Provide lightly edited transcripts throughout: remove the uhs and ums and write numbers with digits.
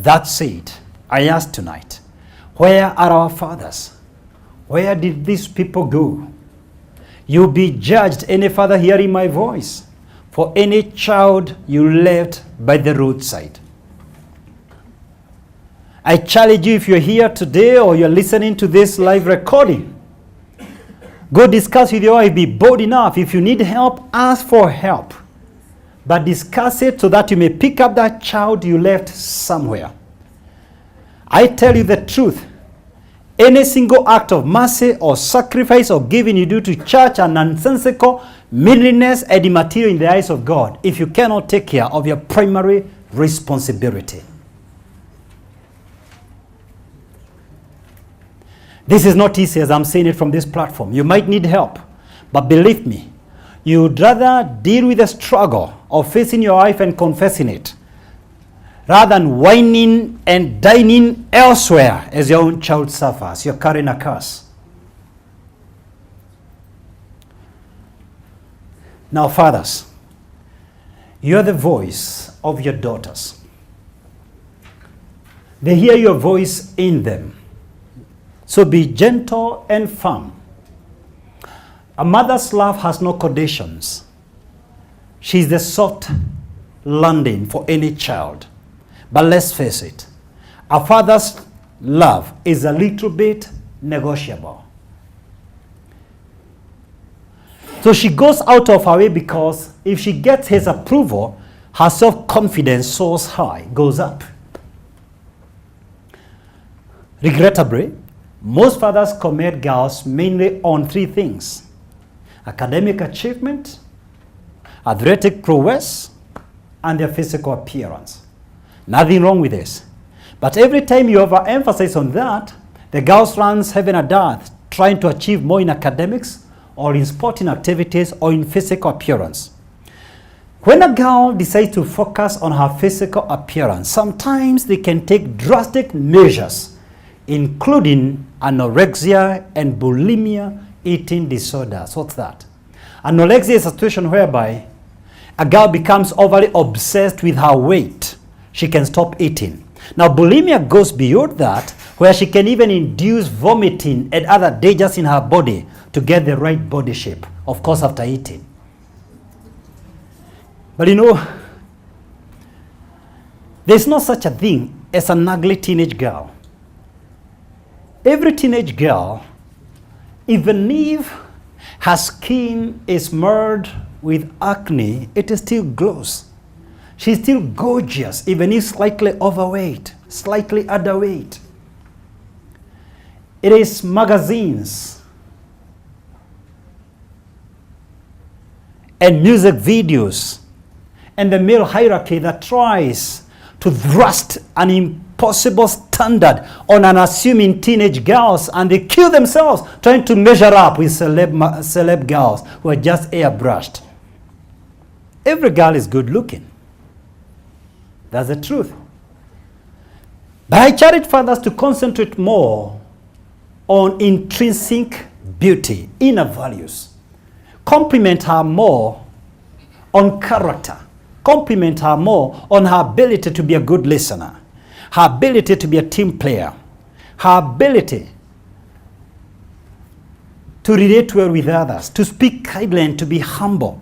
That said, I ask tonight, where are our fathers? Where did these people go? You'll be judged, any father hearing my voice, for any child you left by the roadside. I challenge you, if you're here today or you're listening to this live recording, go discuss with your wife. Be bold enough. If you need help, ask for help. But discuss it so that you may pick up that child you left somewhere. I tell you the truth. Any single act of mercy or sacrifice or giving you do to church are nonsensical, meaningless, and immaterial in the eyes of God if you cannot take care of your primary responsibility. This is not easy as I'm saying it from this platform. You might need help, but believe me, you would rather deal with the struggle of facing your wife and confessing it, rather than whining and dining elsewhere as your own child suffers. You're carrying a curse. Now, fathers, you're the voice of your daughters. They hear your voice in them. So be gentle and firm. A mother's love has no conditions. She's the soft landing for any child. But let's face it, a father's love is a little bit negotiable. So she goes out of her way because if she gets his approval, her self-confidence soars high, goes up. Regrettably, most fathers commit girls mainly on three things: academic achievement, athletic prowess, and their physical appearance. Nothing wrong with this. But every time you overemphasize on that, the girls runs heaven and earth trying to achieve more in academics or in sporting activities or in physical appearance. When a girl decides to focus on her physical appearance, sometimes they can take drastic measures, including anorexia and bulimia eating disorders. What's that? Anorexia is a situation whereby a girl becomes overly obsessed with her weight. She can stop eating. Now, bulimia goes beyond that, where she can even induce vomiting and other dangers in her body to get the right body shape, of course, after eating. But you know, there's no such a thing as an ugly teenage girl. Every teenage girl, even if her skin is marred with acne, it still glows. She's still gorgeous, even if slightly overweight, slightly underweight. It is magazines and music videos and the male hierarchy that tries to thrust an impossible standard on unassuming teenage girls, and they kill themselves trying to measure up with celeb girls who are just airbrushed. Every girl is good looking. That's the truth. But I charge fathers to concentrate more on intrinsic beauty, inner values. Compliment her more on character. Compliment her more on her ability to be a good listener, her ability to be a team player, her ability to relate well with others, to speak kindly and to be humble.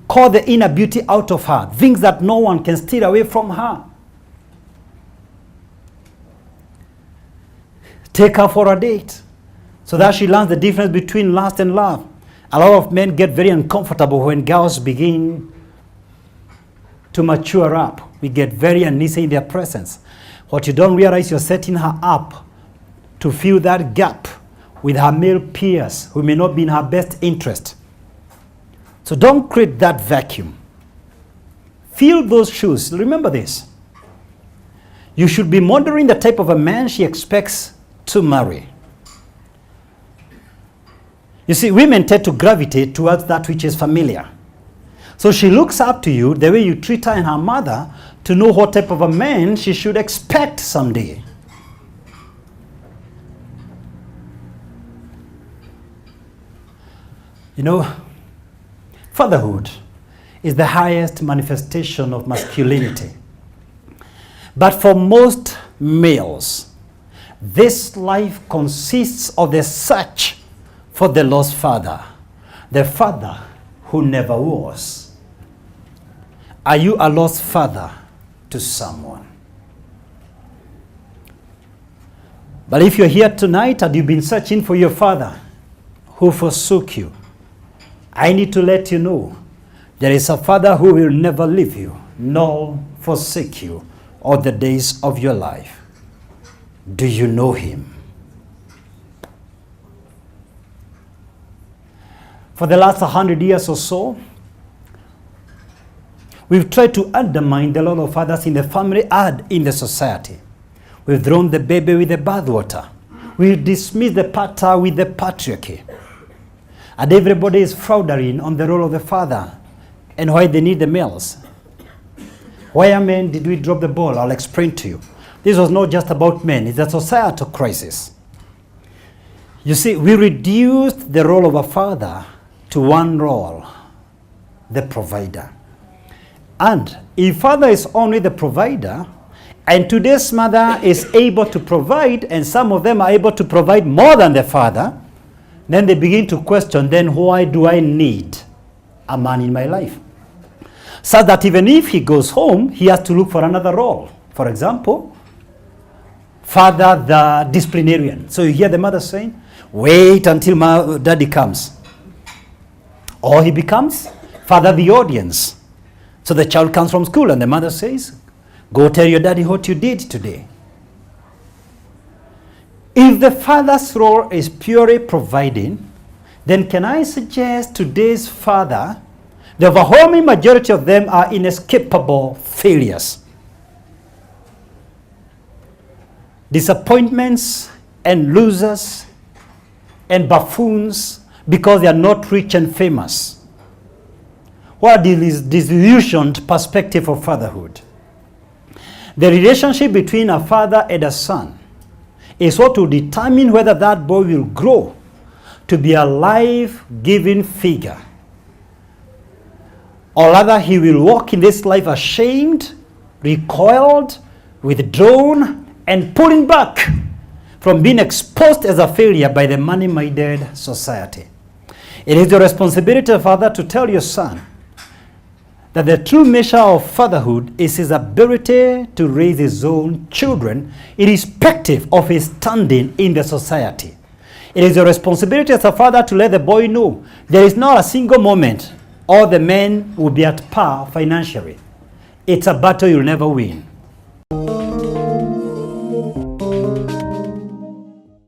Call the inner beauty out of her, things that no one can steal away from her. Take her for a date so that she learns the difference between lust and love. A lot of men get very uncomfortable when girls begin to mature up. We get very uneasy in their presence. What you don't realize, you're setting her up to fill that gap with her male peers who may not be in her best interest. So don't create that vacuum. Fill those shoes. Remember this. You should be modeling the type of a man she expects to marry. You see, women tend to gravitate towards that which is familiar. So she looks up to you, the way you treat her and her mother, to know what type of a man she should expect someday. You know, fatherhood is the highest manifestation of masculinity. But for most males, this life consists of the search for the lost father, the father who never was. Are you a lost father to someone? But if you're here tonight and you've been searching for your father who forsook you, I need to let you know there is a father who will never leave you nor forsake you all the days of your life. Do you know him? For the last 100 years or so, we've tried to undermine the role of fathers in the family and in the society. We've thrown the baby with the bathwater. We've dismissed the pater with the patriarchy. And everybody is floundering on the role of the father and why they need the males. Why, men, did we drop the ball? I'll explain to you. This was not just about men. It's a societal crisis. You see, we reduced the role of a father to one role, the provider. And if father is only the provider, and today's mother is able to provide, and some of them are able to provide more than the father, then they begin to question, then why do I need a man in my life? So that even if he goes home, he has to look for another role. For example, father the disciplinarian. So you hear the mother saying, wait until my daddy comes. Or he becomes father the audience. So the child comes from school and the mother says, go tell your daddy what you did today. If the father's role is purely providing, then can I suggest today's father, the overwhelming majority of them are inescapable failures. Disappointments and losers and buffoons because they are not rich and famous. What is disillusioned perspective of fatherhood? The relationship between a father and a son is what will determine whether that boy will grow to be a life-giving figure, or rather he will walk in this life ashamed, recoiled, withdrawn, and pulling back from being exposed as a failure by the money-minded society. It is the responsibility of a father to tell your son that the true measure of fatherhood is his ability to raise his own children irrespective of his standing in the society. It is your responsibility as a father to let the boy know there is not a single moment all the men will be at par financially. It's a battle you'll never win.